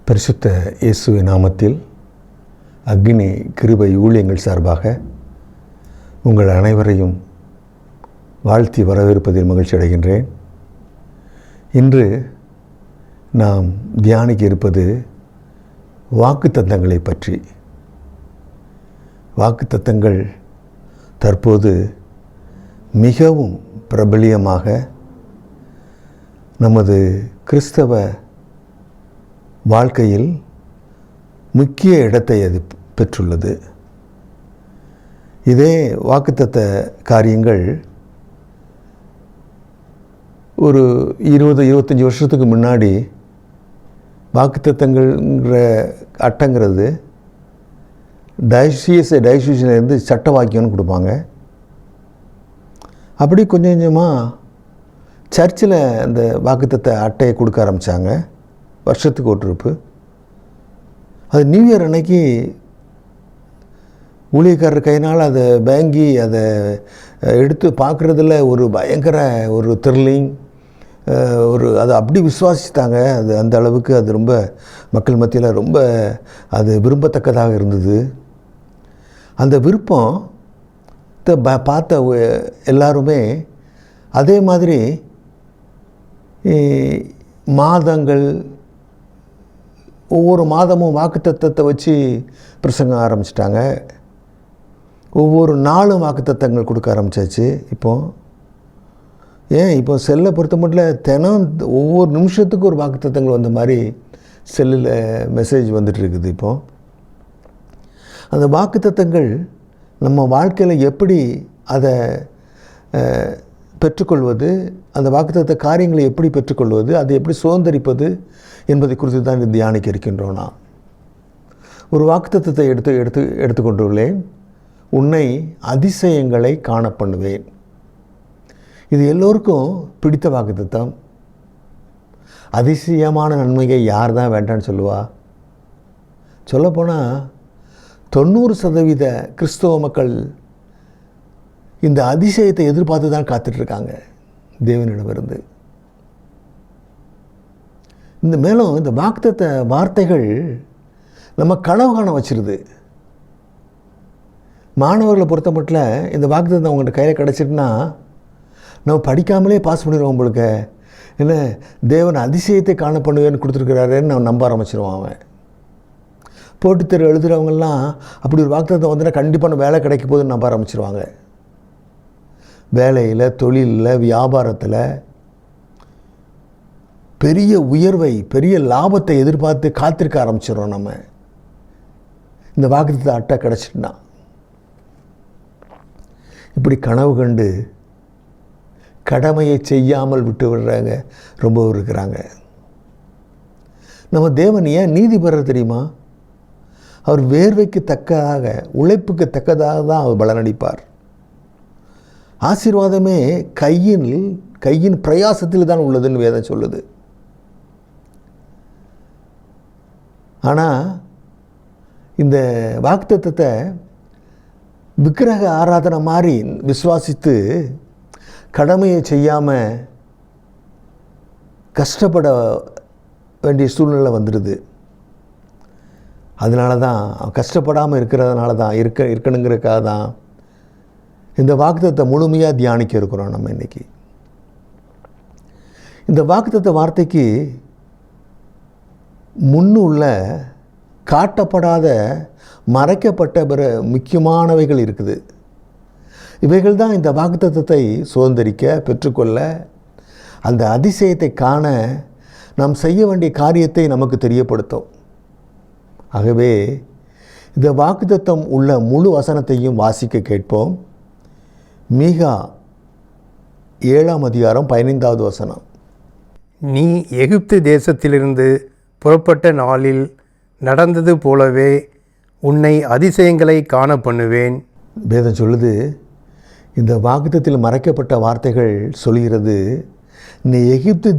பரிசுத்த இயேசுவின் நாமத்தில் அக்னி கிருபை ஊழியங்கள் சார்பாக உங்கள் அனைவரையும் வாழ்த்தி வரவேற்பதில் மகிழ்ச்சி அடைகின்றேன். இன்று நாம் தியானிக்க இருப்பது வாக்குத்தத்தங்களை பற்றி. வாக்குத்தத்தங்கள் தற்போது மிகவும் பிரபலியமாக நமது கிறிஸ்தவ வாழ்க்கையில் முக்கிய இடத்தை அது பெற்றுள்ளது. இதே வாக்குத்தத்த காரியங்கள் ஒரு 20-25 வருஷத்துக்கு முன்னாடி வாக்குத்தத்தங்கள்ங்கிற அட்டைங்கிறது டைசிஷன்லேருந்து சட்ட வாக்கியம்னு கொடுப்பாங்க. அப்படி கொஞ்சம் கொஞ்சமாக சர்ச்சில் அந்த வாக்குத்தத்த அட்டையை கொடுக்க ஆரம்பித்தாங்க. வருஷத்துக்கு ஒரு ட்ரிப்பு. அது நியூ இயர் அன்னைக்கு ஊழியக்காரர் கையினால் அதை வாங்கி அதை எடுத்து பார்க்குறதுல ஒரு பயங்கர ஒரு த்ரில்லிங், அதை அப்படி விசுவாசித்தாங்க. அது அந்த அளவுக்கு அது ரொம்ப மக்கள் மத்தியில் ரொம்ப அது விரும்பத்தக்கதாக இருந்தது. அந்த விருப்பம் பார்த்த எல்லாருமே அதே மாதிரி மாதங்கள் ஒவ்வொரு மாதமும் வாக்குத்தத்தத்தை வச்சு பிரசங்கம் ஆரம்பிச்சிட்டாங்க. ஒவ்வொரு நாளும் வாக்குத்தத்தங்கள் கொடுக்க ஆரம்பித்தாச்சு. இப்போ செல்லை பொறுத்த மட்டும் தினம் ஒவ்வொரு நிமிஷத்துக்கு ஒரு வாக்குத்தத்தங்கள் வந்த மாதிரி செல்லில் மெசேஜ் வந்துட்டு இருக்குது. அந்த வாக்குத்தத்தங்கள் நம்ம வாழ்க்கையில் எப்படி அதை பெற்றுக்கொள்வது, அந்த வாக்குத்தத்த காரியங்களை எப்படி பெற்றுக்கொள்வது, அதை எப்படி சுதந்திரிப்பது என்பதை குறித்து தான் தியானிக்க இருக்கின்றோம். நான் ஒரு வாக்குத்தத்தத்தை எடுத்துக்கொண்டுள்ளேன். உன்னை அதிசயங்களை காண பண்ணுவேன். இது எல்லோருக்கும் பிடித்த வாக்குத்தத்தம். அதிசயமான நன்மையை யார் தான் வேண்டான்னு சொல்லுவா? சொல்லப்போனால் 90% கிறிஸ்தவ மக்கள் இந்த அதிசயத்தை எதிர்பார்த்து தான் காத்துட்ருக்காங்க தேவனிடமிருந்து. இந்த வாக்குத்தத்த வார்த்தைகள் நம்ம கனவு காண வச்சிருது. மாணவர்களை பொறுத்த மட்டும் இந்த வாக்குத்தத்தம் அவங்கள்ட்ட கையில் கிடச்சிட்டுனா நம்ம படிக்காமலே பாஸ் பண்ணிடுவோம். உங்களுக்கு என்ன தேவன் அதிசயத்தை காண பண்ணுவேன்னு கொடுத்துருக்கிறாருன்னு நம்ம நம்ப ஆரம்பிச்சிருவான். அவன் போட்டித் தேர்வு எழுதுகிறவங்கெல்லாம் அப்படி ஒரு வாக்குத்தத்தம் வந்துன்னா கண்டிப்பாக வேலை கிடைக்க போகுதுன்னு நம்ப ஆரம்பிச்சிருவாங்க. வேலையில், தொழிலில், வியாபாரத்தில் பெரிய உயர்வை, பெரிய லாபத்தை எதிர்பார்த்து காத்திருக்க ஆரம்பிச்சிடறோம். நம்ம இந்த வாக்குத்தத்த அட்டை கிடச்சிட்டுனா இப்படி கனவு கண்டு கடமையை செய்யாமல் விட்டு விடுறாங்க ரொம்ப இருக்கிறாங்க. நம்ம தேவன் ஏன் நீதிபரர் தெரியுமா? அவர் வேர்வைக்கு தக்கதாக, உழைப்புக்கு தக்கதாக தான் அவர் பலனளிப்பார். ஆசீர்வாதமே கையின் பிரயாசத்தில் தான் உள்ளதுன்னு வேதம் சொல்லுது. ஆனால் இந்த வாக்குத்தத்தத்தை விக்கிரக ஆராதனை மாதிரி விசுவாசித்து கடமையை செய்யாமல் கஷ்டப்பட வேண்டிய சூழ்நிலை வந்துடுது. அதனால தான் கஷ்டப்படாமல் இருக்கிறதுனால தான் இருக்கணுங்கிறதுக்காக தான் இந்த வாக்குத்தத்தை முழுமையாக தியானிக்க இருக்கிறோம். நம்ம இன்றைக்கி இந்த வாக்குத்தத்த வார்த்தைக்கு முன்னுள்ள காட்டப்படாத மறைக்கப்பட்ட பிற முக்கியமானவைகள் இருக்குது. இவைகள் தான் இந்த வாக்குத்தத்தத்தை சுதந்திரிக்க, பெற்றுக்கொள்ள, அந்த அதிசயத்தை காண நாம் செய்ய வேண்டிய காரியத்தை நமக்கு தெரியப்படுத்தும். ஆகவே இந்த வாக்குத்தத்தம் உள்ள முழு வசனத்தையும் வாசிக்க கேட்போம். மீகா 7ஆம் அதிகாரம் 15வது வசனம். நீ எகிப்து தேசத்திலிருந்து புறப்பட்ட நாளில் நடந்தது போலவே உன்னை அதிசயங்களை காண பண்ணுவேன். வேதம் சொல்லுது, இந்த வாக்குத்தத்தில் மறைக்கப்பட்ட வார்த்தைகள் சொல்கிறது, நீ எகிப்து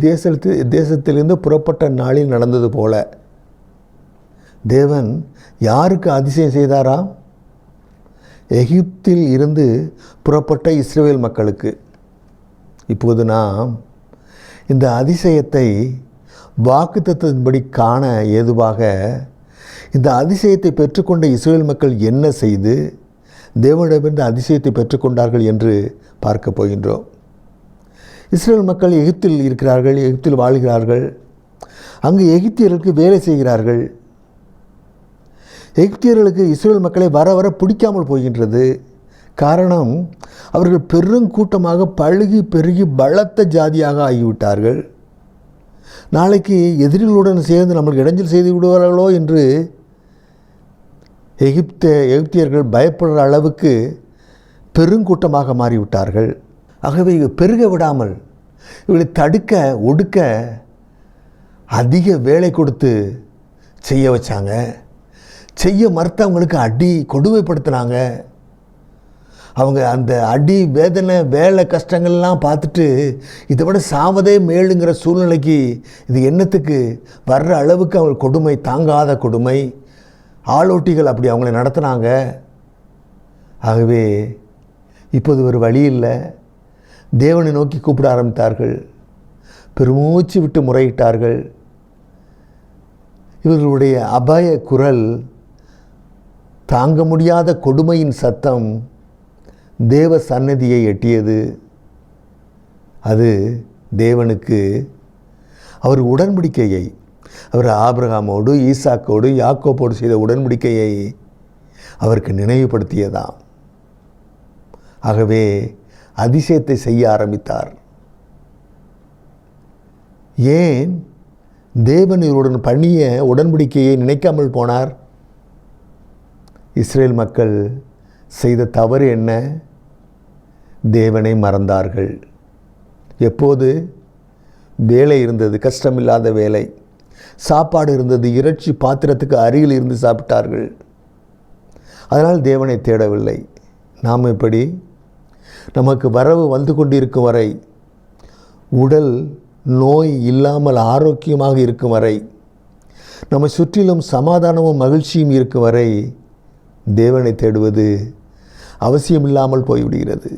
தேசத்திலிருந்து புறப்பட்ட நாளில் நடந்தது போல. தேவன் யாருக்கு அதிசயம் செய்தாரா? எகிப்தில் இருந்து புறப்பட்ட இஸ்ரவேல் மக்களுக்கு. இப்போது நாம் இந்த அதிசயத்தை வாக்குத்தத்தத்தின்படி காண ஏதுவாக இந்த அதிசயத்தை பெற்றுக்கொண்ட இஸ்ரேல் மக்கள் என்ன செய்து தேவனிடமிருந்து அதிசயத்தை பெற்றுக்கொண்டார்கள் என்று பார்க்க போகின்றோம். இஸ்ரேல் மக்கள் எகிப்தில் இருக்கிறார்கள், எகிப்தில் வாழ்கிறார்கள். அங்கு எகிப்தியர்களுக்கு வேலை செய்கிறார்கள். எகிப்தியர்களுக்கு இஸ்ரேல் மக்களை வர வர பிடிக்காமல் போகின்றது. காரணம், அவர்கள் பெருங்கூட்டமாக பழுகி பெருகி பலத்த ஜாதியாக ஆகிவிட்டார்கள். நாளைக்கு எதிரிகளுடன் சேர்ந்து நம்மளுக்கு இடைஞ்சல் செய்து விடுவார்களோ என்று எகிப்தியர்கள் பயப்படுற அளவுக்கு பெருங்கூட்டமாக மாறிவிட்டார்கள். ஆகவே பெருக விடாமல் இவளை தடுக்க ஒடுக்க அதிக வேலை கொடுத்து செய்ய வச்சாங்க. செய்ய மறுத்தவங்களுக்கு அடி கொடுமைப்படுத்தினாங்க. அவங்க அந்த அடி வேதனை வேலை கஷ்டங்கள்லாம் பார்த்துட்டு இதை விட சாவதே மேலுங்கிற சூழ்நிலைக்கு இது என்னத்துக்கு வர்ற அளவுக்கு அவங்க கொடுமை, தாங்காத கொடுமை, ஆளோட்டிகள் அப்படி அவங்களை நடத்தினாங்க. ஆகவே இப்போது ஒரு வழி இல்லை. தேவனை நோக்கி கூப்பிட ஆரம்பித்தார்கள். பெருமூச்சு விட்டு முறையிட்டார்கள். இவர்களுடைய அபாய குரல், தாங்க முடியாத கொடுமையின் சத்தம் தேவ சந்நிதியை எட்டியது. அது தேவனுக்கு அவர் உடன்படிக்கையை, அவர் ஆபிரகாமோடு ஈசாக்கோடு யாக்கோபோடு செய்த உடன்படிக்கையை அவருக்கு நினைவுபடுத்தியதாம். ஆகவே அதிசயத்தை செய்ய ஆரம்பித்தார். ஏன் தேவன் இவருடன் பண்ணிய உடன்படிக்கையை நினைக்காமல் போனார்? இஸ்ரேல் மக்கள் செய்த தவறு என்ன? தேவனை மறந்தார்கள். எப்போது? வேலை இருந்தது, கஷ்டமில்லாத வேலை, சாப்பாடு இருந்தது, இறைச்சி பாத்திரத்துக்கு அருகில் இருந்து சாப்பிட்டார்கள். அதனால் தேவனை தேடவில்லை. நாம் எப்படி? நமக்கு வரவு வந்து கொண்டிருக்கும் வரை, உடல் நோய் இல்லாமல் ஆரோக்கியமாக இருக்கும் வரை, நம்மை சுற்றிலும் சமாதானமும் மகிழ்ச்சியும் இருக்கும் வரை தேவனை தேடுவது அவசியமில்லாமல் போய்விடுகிறது.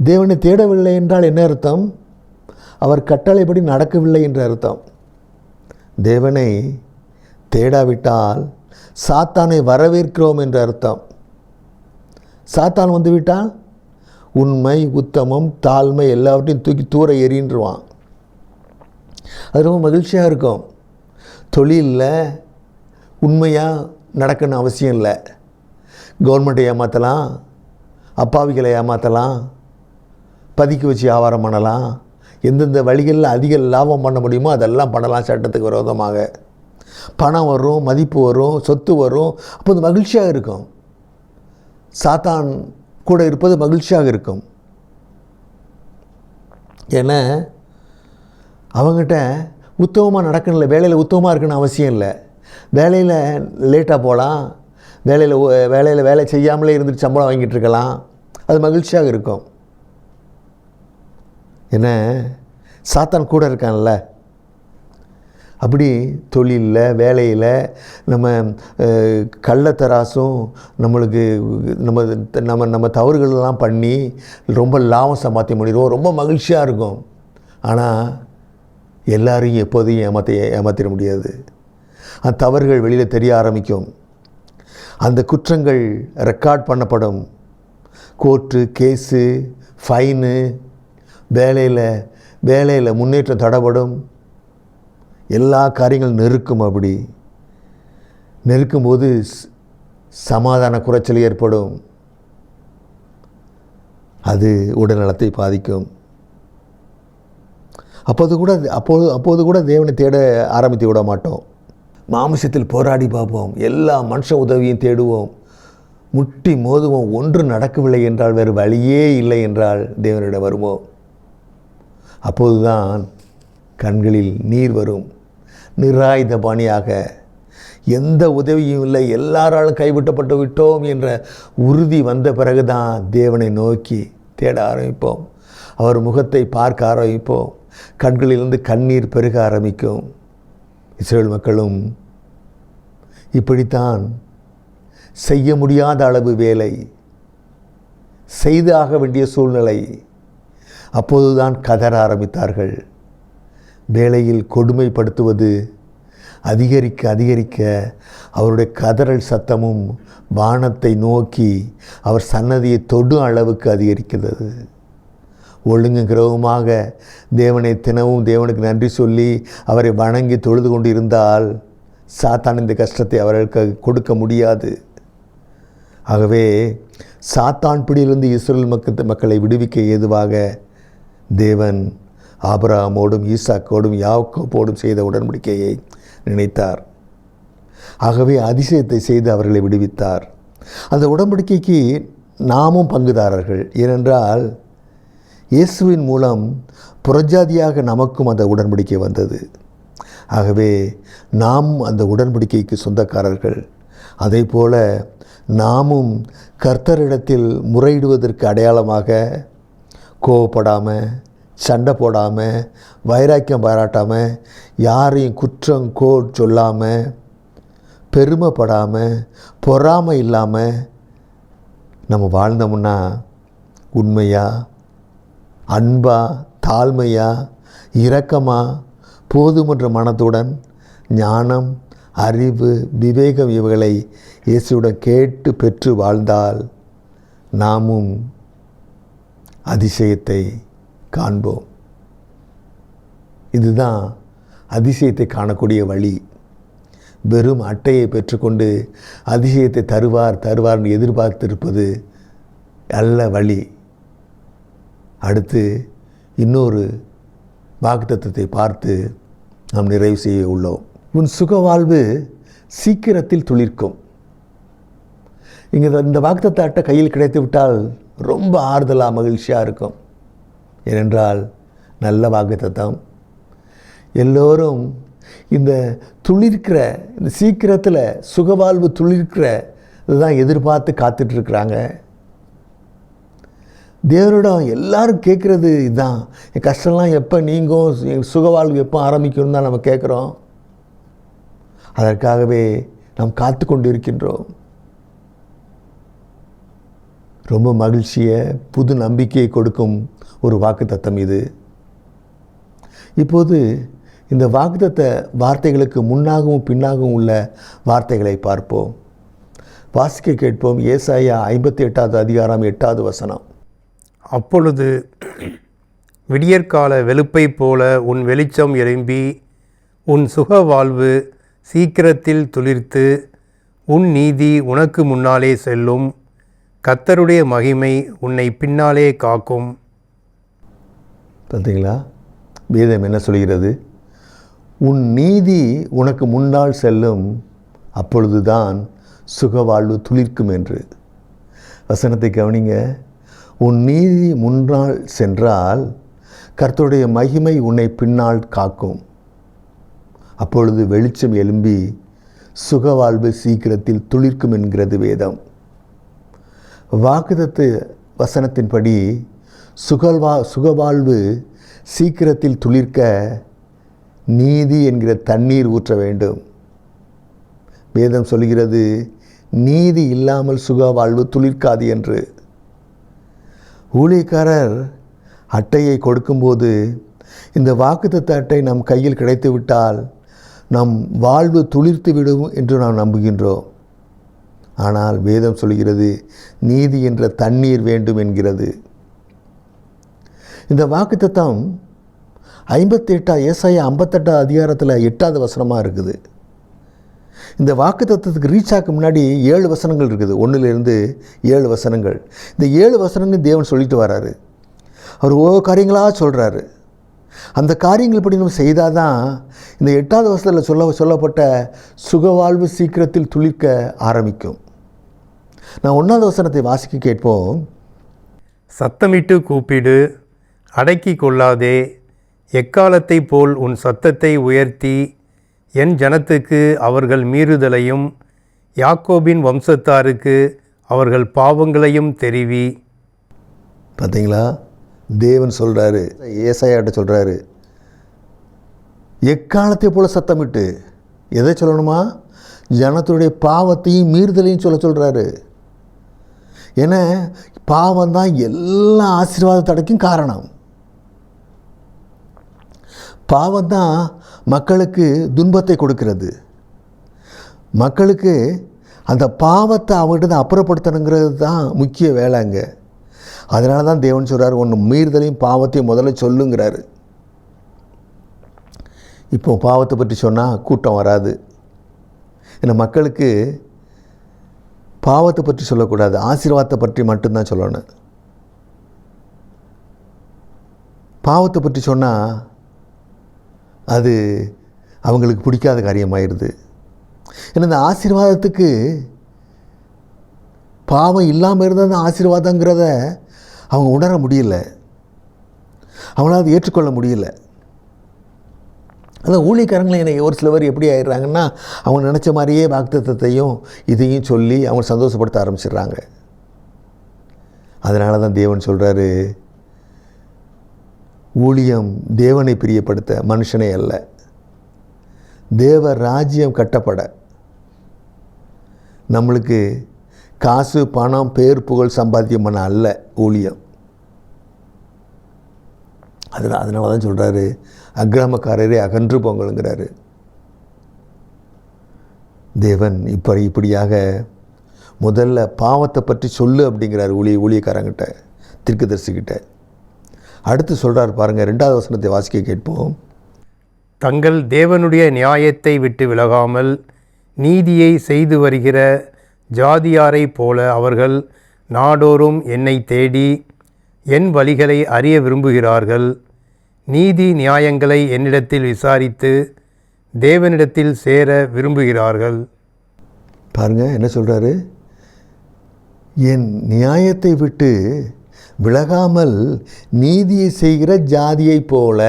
தேவனை தேடவில்லை என்றால் என்ன அர்த்தம்? அவர் கட்டளைப்படி நடக்கவில்லை என்ற அர்த்தம். தேவனை தேடாவிட்டால் சாத்தானை வரவேற்கிறோம் என்ற அர்த்தம். சாத்தான் வந்துவிட்டால் உண்மை, உத்தமம், தாழ்மை எல்லாவற்றையும் தூக்கி தூர எறின்றுவான். அது ரொம்ப மகிழ்ச்சியாக இருக்கும். தொழிலில் உண்மையாக நடக்கணும்னு அவசியம் இல்லை. கவர்மெண்ட்டை ஏமாற்றலாம், அப்பாவிகளை ஏமாற்றலாம், பதுக்கி வச்சு வியாபாரம் பண்ணலாம், எந்தெந்த வழிகளில் அதிக லாபம் பண்ண முடியுமோ அதெல்லாம் பண்ணலாம். சட்டத்துக்கு விரோதமாக பணம் வரும், மதிப்பு வரும், சொத்து வரும். அப்போ அது மகிழ்ச்சியாக இருக்கும். சாத்தான் கூட இருப்பது மகிழ்ச்சியாக இருக்கும். ஏன்னா அவங்ககிட்ட உத்தமமாக நடக்கணும் இல்லை, வேலையில் உத்தமமாக இருக்கணும்னு அவசியம் இல்லை. வேலையில் லேட்டாக போகலாம், வேலையில் வேலை செய்யாமலே இருந்துட்டு சம்பளம் வாங்கிட்டு இருக்கலாம். அது மகிழ்ச்சியாக இருக்கும். என்ன, சாத்தான் கூட இருக்கான்ல. அப்படி தொழிலில், வேலையில் நம்ம கள்ளத்தராசும் நம்மளுக்கு நம்ம தவறுகளெல்லாம் பண்ணி ரொம்ப லாபம் சம்பாத்தியம் பண்ணிடுவோம். ரொம்ப மகிழ்ச்சியாக இருக்கும். ஆனால் எல்லாரையும் எப்போதையும் ஏமாற்றிட முடியாது. அந்த தவறுகள் வெளியில் தெரிய ஆரம்பிக்கும். அந்த குற்றங்கள் ரெக்கார்ட் பண்ணப்படும். கோர்ட்டு கேஸு, ஃபைனு, வேலையில் முன்னேற்றம் தடைப்படும். எல்லா காரியங்களும் நெருக்கும். அப்படி நெருக்கும்போது சமாதான குறைச்சல் ஏற்படும். அது உடல்நலத்தை பாதிக்கும். அப்போது கூட தேவனை தேட ஆரம்பித்து விட மாட்டோம். மாமிசத்தில் போராடி பார்ப்போம். எல்லா மனுஷ உதவியும் தேடுவோம், முட்டி மோதுவோம். ஒன்று நடக்கவில்லை என்றால், வேறு வழியே இல்லை என்றால் தேவனிடம் வருவோம். அப்போதுதான் கண்களில் நீர் வரும். நிராயுத பாணியாக, எந்த உதவியும் இல்லை, எல்லாராலும் கைவிட்டப்பட்டு விட்டோம் என்ற உறுதி வந்த பிறகுதான் தேவனை நோக்கி தேட ஆரம்பிப்போம். அவர் முகத்தை பார்க்க ஆரம்பிப்போம். கண்களிலிருந்து கண்ணீர் பெருக ஆரம்பிக்கும். இஸ்ரேல் மக்களும் இப்படித்தான் செய்ய முடியாத அளவு வேலை செய்தாக வேண்டிய சூழ்நிலை. அப்போதுதான் கதற ஆரம்பித்தார்கள். வேளையில் கொடுமைப்படுத்துவது அதிகரிக்க அதிகரிக்க அவருடைய கதறல் சத்தமும் வானத்தை நோக்கி அவர் சன்னதியை தொடும் அளவுக்கு அதிகரிக்கிறது. ஒழுங்கு கிரகமாக தேவனை தினமும் தேவனுக்கு நன்றி சொல்லி அவரை வணங்கி தொழுது கொண்டு இருந்தால் சாத்தான் இந்த கஷ்டத்தை அவர்களுக்கு கொடுக்க முடியாது. ஆகவே சாத்தான் பிடியிலிருந்து இஸ்ரவேல் மக்களை விடுவிக்க ஏதுவாக தேவன் ஆபிரகாமோடும் ஈசாக்கோடும் யாக்கோபோடும் செய்த உடன்படிக்கையை நினைத்தார். ஆகவே அதிசயத்தை செய்து அவர்களை விடுவித்தார். அந்த உடன்படிக்கைக்கு நாமும் பங்குதாரர்கள். ஏனென்றால் இயேசுவின் மூலம் புறஜாதியாக நமக்கும் அந்த உடன்படிக்கை வந்தது. ஆகவே நாம் அந்த உடன்படிக்கைக்கு சொந்தக்காரர்கள். அதே போல நாமும் கர்த்தரிடத்தில் முறையிடுவதற்கு அடையாளமாக கோவப்படாமல், சண்டை போடாமல், வைராக்கியம் பாராட்டாமல், யாரையும் குற்றம் சொல்லாமல், பெருமைப்படாமல், பொறாமை இல்லாமல் நம்ம வாழ்ந்தோம்னா உண்மையாக, அன்பாக, தாழ்மையாக, இரக்கமாக, போதுமன்ற மனத்துடன் ஞானம், அறிவு, விவேகம் இவைகளை இயேசுவுடன் கேட்டு பெற்று வாழ்ந்தால் நாமும் அதிசயத்தை காண்போம். இதுதான் அதிசயத்தை காணக்கூடிய வழி. வெறும் அட்டையை பெற்றுக்கொண்டு அதிசயத்தை தருவார்னு எதிர்பார்த்திருப்பது நல்ல வழி. அடுத்து இன்னொரு வாக்குத்தத்தத்தை பார்த்து நாம் நிறைவு செய்ய உள்ளோம். உன் சுகவாழ்வு சீக்கிரத்தில் துளிர்க்கும். இங்கே இந்த வாக்குத்தத்த அட்டை கையில் கிடைத்து விட்டால் ரொம்ப ஆறுதலாக மகிழ்ச்சியாக இருக்கும். ஏனென்றால் நல்ல வாக்குத்தத்தம். எல்லோரும் இந்த துளிர்க்கிற, இந்த சீக்கிரத்தில் சுகவாழ்வு துளிர்க்கிற இதுதான் எதிர்பார்த்து காத்துட்ருக்குறாங்க. தேவனிடம் எல்லாரும் கேட்குறது இதுதான், என் கஷ்டம்லாம் எப்போ நீங்கும், என் சுகவாழ்வு எப்போ ஆரம்பிக்கணும் தான் நம்ம கேட்குறோம். அதற்காகவே நாம் காத்து கொண்டு இருக்கின்றோம். ரொம்ப மகிழ்ச்சியை, புது நம்பிக்கையை கொடுக்கும் ஒரு வாக்குத்தத்தம் இது. இப்போது இந்த வாக்குத்தத்த வார்த்தைகளுக்கு முன்னாகவும் பின்னாகவும் உள்ள வார்த்தைகளை பார்ப்போம். வாசிக்க கேட்போம். ஏசாயா 58வது அதிகாரம் 8வது வசனம். அப்பொழுது விடியற்கால வெளுப்பை போல உன் வெளிச்சம் எழும்பி உன் சுக வாழ்வு சீக்கிரத்தில் துளிர்த்து உன் நீதி உனக்கு முன்னாலே செல்லும். கர்த்தருடைய மகிமை உன்னை பின்னாலே காக்கும். பார்த்தீங்களா, வேதம் என்ன சொல்கிறது? உன் நீதி உனக்கு முன்னால் செல்லும், அப்பொழுதுதான் சுகவாழ்வு துளிர்க்கும் என்று. வசனத்தை கவனிங்க. உன் நீதி முன்னால் சென்றால் கர்த்தருடைய மகிமை உன்னை பின்னால் காக்கும். அப்பொழுது வெளிச்சம் எழும்பி சுகவாழ்வு சீக்கிரத்தில் துளிர்க்கும் என்கிறது வாக்குத்தத்த வசனத்தின்படி சுகவாழ்வு சீக்கிரத்தில் துளிர்க்க நீதி என்கிற தண்ணீர் ஊற்ற வேண்டும். வேதம் சொல்கிறது, நீதி இல்லாமல் சுகவாழ்வு துளிர்க்காது என்று. ஊழியக்காரர் அட்டையை கொடுக்கும்போது இந்த வாக்குத்தத்த அட்டை நம் கையில் கிடைத்து விட்டால் நம் வாழ்வு துளிர்த்து விடும் என்று நாம் நம்புகின்றோம். ஆனால் வேதம் சொல்கிறது, நீதி என்ற தண்ணீர் வேண்டும் என்கிறது. இந்த வாக்குத்தத்தம் 58 ஏசாயா 58 அதிகாரத்தில் 8வது வசனமாக இருக்குது. இந்த வாக்குத்தத்தத்துக்கு ரீச் ஆக முன்னாடி 7 வசனங்கள் இருக்குது. 1லிருந்து 7 வசனங்கள். இந்த 7 வசனங்கள் தேவன் சொல்லிட்டு வராரு. அவர் ஒவ்வொரு காரியங்களாக சொல்கிறாரு. அந்த காரியங்கள் படி நம்ம செய்தால் தான் இந்த 8வது வசனத்தில் சொல்லப்பட்ட சுகவாழ்வு சீக்கிரத்தில் துளிர்க்க ஆரம்பிக்கும். நான் 1வது வசனத்தை வாசிக்க கேட்போம். சத்தமிட்டு கூப்பிடு, அடக்கி கொள்ளாதே. எக்காலத்தை போல் உன் சத்தத்தை உயர்த்தி என் ஜனத்துக்கு அவர்கள் மீறுதலையும் யாக்கோபின் வம்சத்தாருக்கு அவர்கள் பாவங்களையும் தெரிவி. பார்த்தீங்களா, தேவன் சொல்கிறாரு, ஏசாயாட்ட சொல்கிறாரு, எக்காலத்தை போல் சத்தமிட்டு. எதை சொல்லணுமா? ஜனத்துடைய பாவத்தையும் மீறுதலையும் சொல்கிறாரு. ஏன்னா பாவம் தான் எல்லா ஆசீர்வாத தடைக்கும் காரணம். பாவம் தான் மக்களுக்கு துன்பத்தை கொடுக்கிறது. மக்களுக்கு அந்த பாவத்தை அவங்ககிட்ட அப்புறப்படுத்தணுங்கிறது தான் முக்கிய வேலைங்க. அதனால தான் தேவன் சொல்கிறார், ஒன்று மீறுதலையும் பாவத்தையும் முதல்ல சொல்லுங்கிறாரு. இப்போ பாவத்தை பற்றி சொன்னால் கூட்டம் வராது. ஏன்னா மக்களுக்கு பாவத்தை பற்றி சொல்லக்கூடாது, ஆசீர்வாதத்தை பற்றி மட்டும்தான் சொல்லணும். பாவத்தை பற்றி சொன்னால் அது அவங்களுக்கு பிடிக்காத காரியமாயிடுது. ஏன்னா இந்த ஆசீர்வாதத்துக்கு பாவம் இல்லாமல் இருந்தால் தான் ஆசீர்வாதங்கிறத அவங்க உணர முடியல, அவங்களால அதை ஏற்றுக்கொள்ள முடியல. அதான் ஊழியக்காரங்களை என்னை ஒரு சிலவர் எப்படி ஆயிடுறாங்கன்னா, அவங்க நினச்ச மாதிரியே வாக்குத்தத்தத்தையும் இதையும் சொல்லி அவங்க சந்தோஷப்படுத்த ஆரம்பிச்சிடுறாங்க. அதனால தான் தேவன் சொல்கிறாரு, ஊழியம் தேவனை பிரியப்படுத்த, மனுஷனை அல்ல. தேவ ராஜ்யம் கட்டப்பட. நம்மளுக்கு காசு பணம் பேர் புகழ் சம்பாத்தியம் பண்ண அல்ல ஊழியம். அதனால தான் சொல்கிறாரு, அக்கிரமக்காரரே அகன்று போங்கள்ங்கிறாரு. தேவன் இப்படியாக முதல்ல பாவத்தை பற்றி சொல்லு அப்படிங்கிறார் ஊழியக்காரங்கிட்ட, தீர்க்கதரிசிக்கிட்ட. அடுத்து சொல்கிறார் பாருங்கள், 2வது வசனத்தை வாசிக்க கேட்போம். தங்கள் தேவனுடைய நியாயத்தை விட்டு விலகாமல் நீதியை செய்து வருகிற ஜாதியாரைப் போல அவர்கள் நாடோறும் என்னை தேடி என் வழிகளை அறிய விரும்புகிறார்கள். நீதி நியாயங்களை என்னிடத்தில் விசாரித்து தேவனிடத்தில் சேர விரும்புகிறார்கள். பாருங்கள் என்ன சொல்கிறாரு, என் நியாயத்தை விட்டு விலகாமல் நீதியை செய்கிற ஜாதியைப் போல.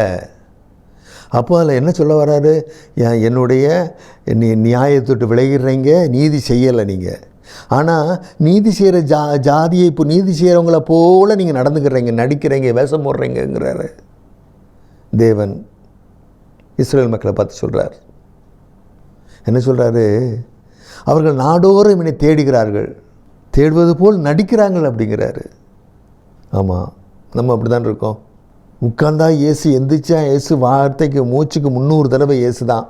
அப்போ அதில் என்ன சொல்ல வர்றாரு, என்னுடைய நியாயத்தொட்டு விலகிடுறீங்க, நீதி செய்யலை நீங்கள். ஆனால் நீதி செய்கிற ஜாதியை இப்போ நீதி செய்கிறவங்கள போல் நீங்கள் நடந்துக்கிறீங்க, நடிக்கிறீங்க, வேஷம் போடுறீங்கிறாரு தேவன். இஸ்ரவேல் மக்களை பார்த்து சொல்கிறார். என்ன சொல்கிறாரு, அவர்கள் நாடோறும் என்னை தேடுகிறார்கள், தேடுவது போல் நடிக்கிறாங்கள் அப்படிங்கிறாரு. ஆமாம், நம்ம அப்படி தான் இருக்கோம். உட்கார்ந்தா இயேசு, எந்திரிச்சா இயேசு, வார்த்தைக்கு மூச்சுக்கு 300 தடவை இயேசு தான்.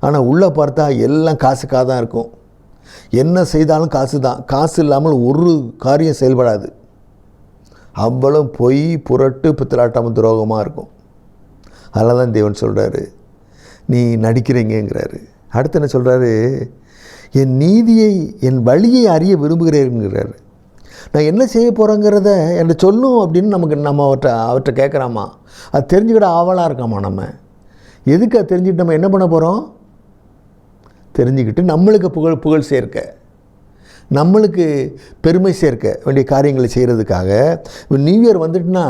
ஆனால் உள்ளே பார்த்தா எல்லாம் காசுக்காக தான் இருக்கும். என்ன செய்தாலும் காசு தான். காசு இல்லாமல் ஒரு காரியம் செயல்படாது. அவ்வளவு பொய், புரட்டு, பித்தலாட்டம், துரோகமாக இருக்கும். அதனால தான் தேவன் சொல்கிறாரு, நீ நடிக்கிறீங்கிறாரு. அடுத்து என்ன சொல்கிறாரு, என் நீதியை என் வழியை அறிய விரும்புகிறேங்கிறாரு. நான் என்ன செய்ய போகிறேங்கிறத என்கிட்ட சொல்லும் அப்படின்னு நம்ம அவர்கிட்ட கேட்குறாமா. அது தெரிஞ்சுக்கிட ஆவலாக இருக்காமா. நம்ம எதுக்கு அது தெரிஞ்சுக்கிட்டு நம்ம என்ன பண்ண போகிறோம், தெரிஞ்சுக்கிட்டு நம்மளுக்கு புகழ் சேர்க்க, நம்மளுக்கு பெருமை சேர்க்க வேண்டிய காரியங்களை செய்கிறதுக்காக. நியூ இயர் வந்துட்டுனா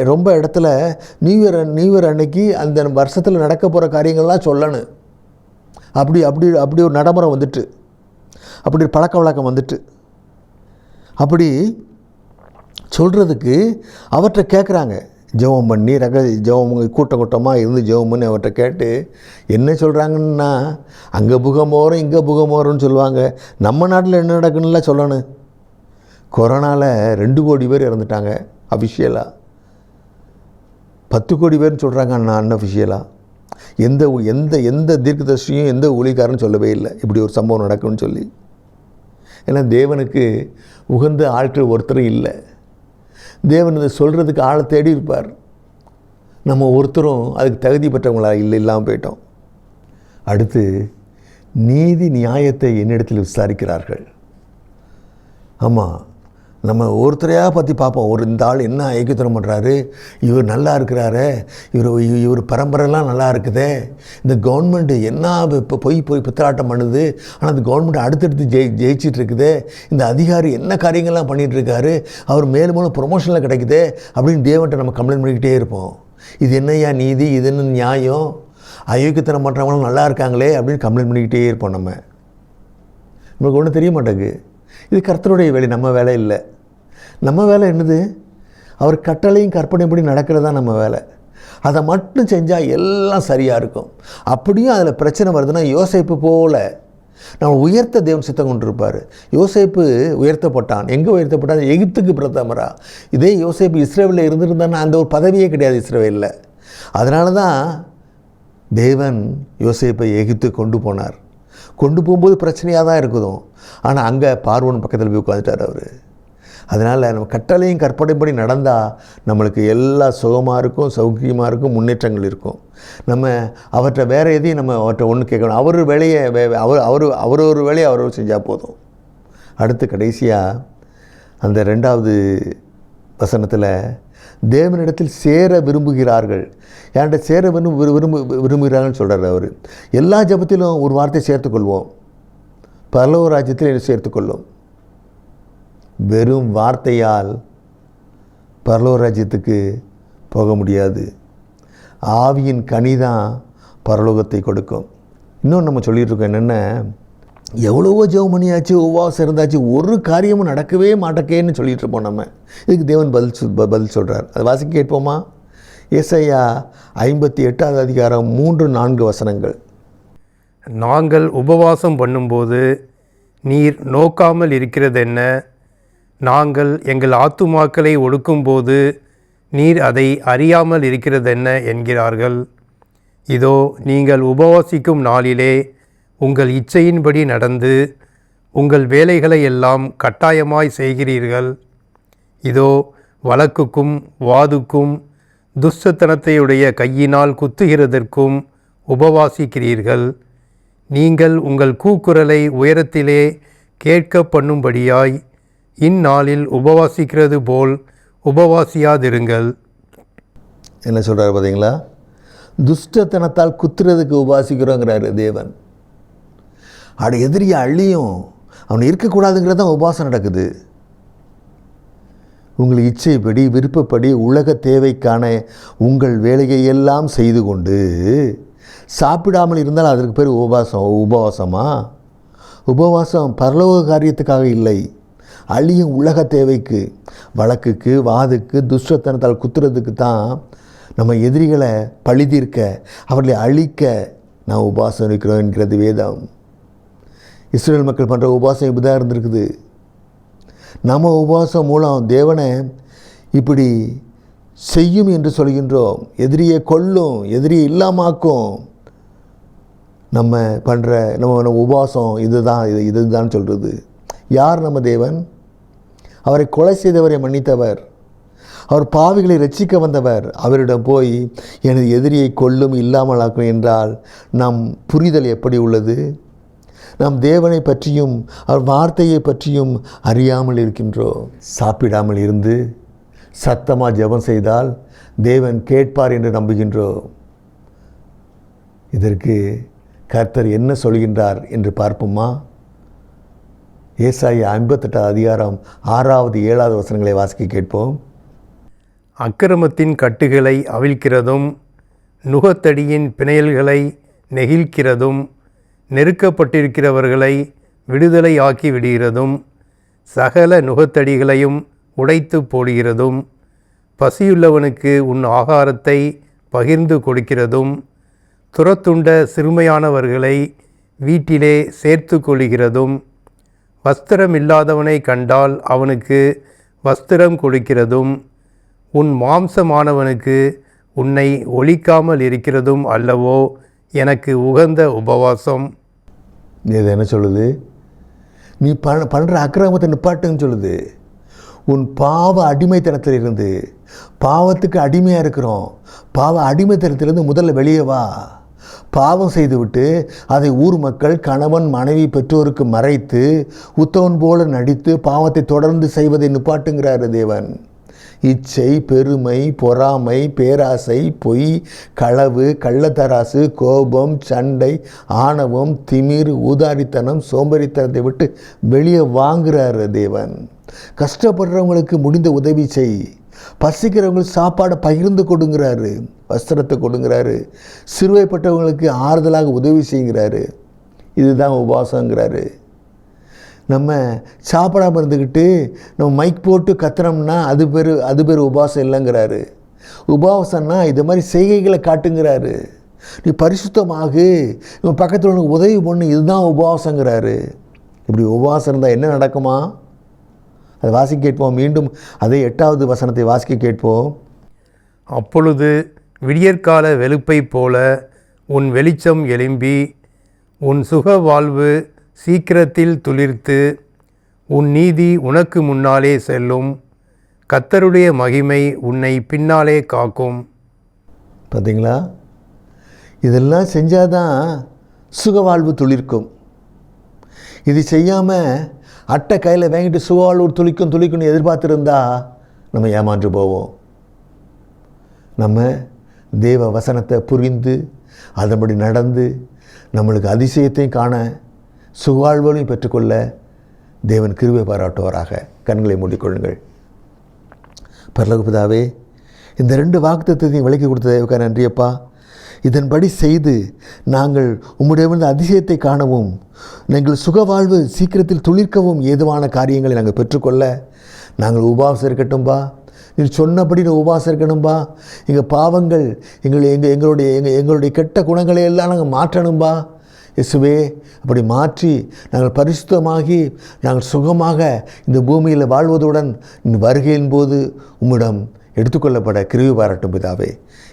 ரொம்ப இடத்துல நியூ இயர் அன்னைக்கு அந்த வருஷத்தில் நடக்க போகிற காரியங்கள்லாம் சொல்லணும். அப்படி ஒரு நடைமுறை வந்துட்டு, அப்படி ஒரு பழக்க வழக்கம் வந்துட்டு, அப்படி சொல்கிறதுக்கு அவர்கிட்ட கேட்குறாங்க. ஜெபம் பண்ணி ஜெபம் கூட்டமாக இருந்து ஜெபம் பண்ணி அவர்கிட்ட கேட்டு என்ன சொல்கிறாங்கன்னா, அங்கே புகமோரும் இங்கே புகமோரும்னு சொல்லுவாங்க. நம்ம நாட்டில் என்ன நடக்குன்னுலாம் சொல்லணும். கொரோனாவில் 2 கோடி பேர் இறந்துட்டாங்க அஃபிஷியலாக. 10 கோடி பேர்னு சொல்கிறாங்க அன்அஃபிஷியலாக. எந்த தீர்க்கதரிசியும் எந்த ஊழியக்காரன்னு சொல்லவே இல்லை இப்படி ஒரு சம்பவம் நடக்கும்னு சொல்லி. ஏன்னா தேவனுக்கு உகந்த ஆட்கள் ஒருத்தரும் இல்லை. தேவன் இதை சொல்கிறதுக்கு ஆளை தேடி இருப்பார். நம்ம ஒருத்தரும் அதுக்கு தகுதி பெற்றவங்களா இல்லாமல் போயிட்டோம். அடுத்து நீதி நியாயத்தை என்னிடத்தில் விசாரிக்கிறார்கள். ஆமாம், நம்ம ஒருத்தரையாக பற்றி பார்ப்போம். இந்த ஆள் என்ன ஐக்கியத்தனம் பண்ணுறாரு, இவர் நல்லா இருக்கிறாரு, இவர் பரம்பரைலாம் நல்லா இருக்குதே, இந்த கவர்மெண்ட்டு என்ன இப்போ போய் பித்தலாட்டம் பண்ணுது, ஆனால் அந்த கவர்மெண்ட் அடுத்தடுத்து ஜெயிச்சிட்டு இருக்குது, இந்த அதிகாரி என்ன காரியங்கள்லாம் பண்ணிகிட்ருக்காரு, அவர் மேலும் மேலும் ப்ரொமோஷனில் கிடைக்குது அப்படின்னு தேவன்கிட்ட நம்ம கம்ப்ளைண்ட் பண்ணிக்கிட்டே இருப்போம். இது என்னையா நீதி, இது என்ன நியாயம், அயோக்கியத்தனம் பண்ணுறவங்களும் நல்லா இருக்காங்களே அப்படின்னு கம்ப்ளைண்ட் பண்ணிக்கிட்டே இருப்போம். நமக்கு ஒன்றும் தெரிய மாட்டேங்குது. இது கர்த்தருடைய வேலை, நம்ம வேலை இல்லை. நம்ம வேலை என்னது, அவர் கட்டளையும் கற்பனைப்படி நடக்கிறது தான் நம்ம வேலை. அதை மட்டும் செஞ்சால் எல்லாம் சரியாக இருக்கும். அப்படியும் அதில் பிரச்சனை வருதுன்னா யோசேப்பு போல் நம்ம உயர்த்த தேவன் சித்தம் கொண்டு இருப்பார். யோசேப்பு உயர்த்தப்பட்டான். எங்கே உயர்த்தப்பட்டான்? எகிப்துக்கு பிரதமரா. இதே யோசேப்பு இஸ்ரேலில் இருந்திருந்தான்னா அந்த ஒரு பதவியே கிடையாது இஸ்ரேலில். அதனால தான் தேவன் யோசேப்பை எகிப்து கொண்டு போனார். கொண்டு போகும்போது பிரச்சனையாக தான் இருக்குதும், ஆனால் அங்கே பார்வோன் பக்கத்தில் போய் உட்காந்துட்டார் அவர். அதனால் நம்ம கட்டளையும் கற்பனைப்படி நடந்தால் நம்மளுக்கு எல்லா சுகமாக இருக்கும், சௌக்கியமாக இருக்கும், முன்னேற்றங்கள் இருக்கும். நம்ம அவர்கிட்ட வேறு எதையும் நம்ம அவர்கிட்ட ஒன்று கேட்கணும். அவர் வேலையை அவர் ஒரு வேலையை அவர் செஞ்சால் போதும். அடுத்து கடைசியாக அந்த 2வது வசனத்தில் தேவனிடத்தில் சேர விரும்புகிறார்கள், என்கிட்ட சேர விரும்புகிறாங்கன்னு சொல்கிறார் அவர். எல்லா ஜெபத்திலும் ஒரு வார்த்தை சேர்த்துக்கொள்வோம், பரலோக ராஜ்யத்தில் சேர்த்துக்கொள்வோம். வெறும் வார்த்தையால் பரலோக ராஜ்யத்துக்கு போக முடியாது. ஆவியின் கனி தான் பரலோகத்தை கொடுக்கும். இன்னொன்று நம்ம சொல்லிகிட்ருக்கோம் என்னென்ன, எவ்வளவோ ஜெபம் பண்ணியாச்சு, உபவாசம் இருந்தாச்சு, ஒரு காரியமும் நடக்கவே மாட்டேக்கேன்னு சொல்லிகிட்டு இருப்போம். நம்ம இதுக்கு தேவன் பதில் சொல்கிறார். அதை வாசிக்க கேட்போமா? ஏசாயா 58வது அதிகாரம் 3-4 வசனங்கள். நாங்கள் உபவாசம் பண்ணும்போது நீர் நோக்காமல் இருக்கிறதென்ன? நாங்கள் எங்கள் ஆத்துமாக்களை ஒடுக்கும்போது நீர் அதை அறியாமல் இருக்கிறதென்ன என்கிறார்கள். இதோ நீங்கள் உபவாசிக்கும் நாளிலே உங்கள் இச்சையின்படி நடந்து உங்கள் வேலைகளை எல்லாம் கட்டாயமாய் செய்கிறீர்கள். இதோ வழக்குக்கும் வாதுக்கும் துஷ்டத்தனத்தையுடைய கையினால் குத்துகிறதற்கும் உபவாசிக்கிறீர்கள். நீங்கள் உங்கள் கூக்குரலை உயரத்திலே கேட்க பண்ணும்படியாய் இந்நாளில் உபவாசிக்கிறது போல் உபவாசியாதிருங்கள். என்ன சொல்கிறார் பார்த்தீங்களா? துஷ்டத்தனத்தால் குத்துறதுக்கு உபவாசிக்கிறோங்கிறாரு தேவன். எதிரியை அள்ளியும் அவன் இருக்கக்கூடாதுங்கிறது தான் உபவாசம் நடக்குது. உங்கள் இச்சைப்படி விருப்பப்படி உலக தேவைக்கான உங்கள் வேலையை எல்லாம் செய்து கொண்டு சாப்பிடாமல் இருந்தால் அதற்கு பேர் உபவாசமா? உபவாசம் பரலோக காரியத்துக்காக இல்லை, அழியும் உலக தேவைக்கு, வழக்குக்கு வாதுக்கு துஷ்டத்தனத்தால் குத்துறதுக்கு தான். நம்ம எதிரிகளை பழிதீர்க்க, அவர்களை அழிக்க நான் உபவாசம் இருக்கிறோம் என்கிறது வேதம். இஸ்ரேல் மக்கள் பண்ணுற உபவாசம் இப்படி தான் இருந்திருக்குது. நம்ம உபவாசம் மூலம் தேவனை இப்படி செய்யும் என்று சொல்கின்றோம். எதிரியை கொல்லும், எதிரியை இல்லாமாக்கும். நம்ம பண்ணுற நம்ம உபவாசம் இதுதான் சொல்கிறது. யார் நம்ம தேவன்? அவரை கொலை செய்தவரை மன்னித்தவர், அவர் பாவிகளை ரட்சிக்க வந்தவர். அவரிடம் போய் எனது எதிரியை கொல்லும் இல்லாமலாக்கும் என்றால் நம் புரிதல் எப்படி உள்ளது? நாம் தேவனை பற்றியும் அவர் வார்த்தையை பற்றியும் அறியாமல் இருக்கின்றோம். சாப்பிடாமல் இருந்து சத்தமாக ஜெபம் செய்தால் தேவன் கேட்பார் என்று நம்புகின்றோம். இதற்கு கர்த்தர் என்ன சொல்கின்றார் என்று பார்ப்போமா? ஏசாயா 58வது அதிகாரம் 6வது 7வது வசனங்களை வாசிக்க கேட்போம். அக்கிரமத்தின் கட்டுகளை அவிழ்க்கிறதும் நுகத்தடியின் பிணையல்களை நெகிழ்க்கிறதும் நெருக்கப்பட்டிருக்கிறவர்களை விடுதலை ஆக்கி விடுகிறதும் சகல நுகத்தடிகளையும் உடைத்து போடுகிறதும் பசியுள்ளவனுக்கு உன் ஆகாரத்தை பகிர்ந்து கொடுக்கிறதும் துரத்துண்ட சிறுமையானவர்களை வீட்டிலே சேர்த்து கொள்கிறதும் வஸ்திரமில்லாதவனை கண்டால் அவனுக்கு வஸ்திரம் கொடுக்கிறதும் உன் மாம்சமானவனுக்கு உன்னை ஒழிக்காமல் இருக்கிறதும் அல்லவோ எனக்கு உகந்த உபவாசம். இது என்ன சொல்லுது? நீ பண்ணுற அக்கிரமத்தை நிப்பாட்டுன்னு சொல்லுது. உன் பாவ அடிமைத்தனத்தில் இருந்து, பாவத்துக்கு அடிமையாக இருக்கிறோம், பாவ அடிமைத்தனத்திலிருந்து முதல்ல வெளியே வா. பாவம் செய்துவிட்டு அதை ஊர் மக்கள், கணவன், மனைவி, பெற்றோருக்கு மறைத்து உத்தவன் போல நடித்து பாவத்தை தொடர்ந்து செய்வதை நிப்பாட்டுங்கிறார் தேவன். இச்சை, பெருமை, பொறாமை, பேராசை, பொய், களவு, கள்ளத்தராசு, கோபம், சண்டை, ஆணவம், திமிர், ஊதாரித்தனம், சோம்பேறித்தனத்தை விட்டு வெளியே வாங்குறார் தேவன். கஷ்டப்படுறவங்களுக்கு முடிந்த உதவி செய். பசிக்கிறவங்களுக்கு சாப்பாடை பகிர்ந்து கொடுங்கிறாரு, வஸ்திரத்தை கொடுங்கிறாரு. சிறுவைப்பட்டவங்களுக்கு ஆறுதலாக உதவி செய்கிறாரு. இதுதான் உபவாசங்கிறாரு. நம்ம சாப்பிடாமல் இருந்துக்கிட்டு நம்ம மைக் போட்டு கத்துறோம்னா அது பேர் உபவாசம் இல்லைங்கிறாரு. உபவாசம்னா இது மாதிரி செய்கைகளை காட்டுங்கிறாரு. நீ பரிசுத்தமாகு, நம்ம பக்கத்தில் உனக்கு உதவி பண்ணு, இதுதான் உபவாசங்கிறாரு. இப்படி உபவாசம் இருந்தால் என்ன நடக்குமா? அதை வாசிக்க கேட்போம். மீண்டும் அதே 8வது வசனத்தை வாசிக்க கேட்போம். அப்பொழுது விடியற்கால வெளுப்பைப் போல உன் வெளிச்சம் எழும்பி உன் சுக வாழ்வு சீக்கிரத்தில் துளிர்த்து உன் நீதி உனக்கு முன்னாலே செல்லும். கர்த்தருடைய மகிமை உன்னை பின்னாலே காக்கும். பார்த்தீங்களா? இதெல்லாம் செஞ்சாதான் சுகவாழ்வு துளிர்க்கும். இது செய்யாமல் அட்டை கையில் வாங்கிட்டு சுகவாழ்வு துளிக்கும்னு எதிர்பார்த்துருந்தா நம்ம ஏமாற்று போவோம். நம்ம தேவ வசனத்தை புரிந்து அதன்படி நடந்து நம்மளுக்கு அதிசயத்தையும் காண சுகவாழ்வையும் பெற்றுக்கொள்ள தேவன் கிருபை பாராட்டுவாராக. கண்களை மூடிக்கொள்ளுங்கள். பரலோக பிதாவே, இந்த 2 வாக்குத்தத்தத்தையும் விளக்கி கொடுத்த தேவக்கா நன்றியப்பா. இதன்படி செய்து நாங்கள் உம்முடைய அதிசயத்தை காணவும் எங்கள் சுகவாழ்வு சீக்கிரத்தில் துளிர்க்கவும் ஏதுவான காரியங்களை நாங்கள் பெற்றுக்கொள்ள நாங்கள் உபவாசம் இருக்கட்டும்பா. நீ சொன்னபடி உபவாசம் இருக்கணும்பா. எங்கள் பாவங்கள் எங்களுடைய கெட்ட குணங்களை எல்லாம் நாங்கள் மாற்றணும்பா. இயேசுவே, அப்படி மாற்றி நாங்கள் பரிசுத்தமாகி நாங்கள் சுகமாக இந்த பூமியில் வாழ்வதுடன் வருகையின் போது உம்மிடம் எடுத்துக்கொள்ளப்பட கிருபை பாராட்டும் பிதாவே.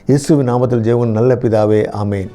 இயேசுவின் நாமத்தில் ஜெபம் நல்ல பிதாவே. ஆமேன்.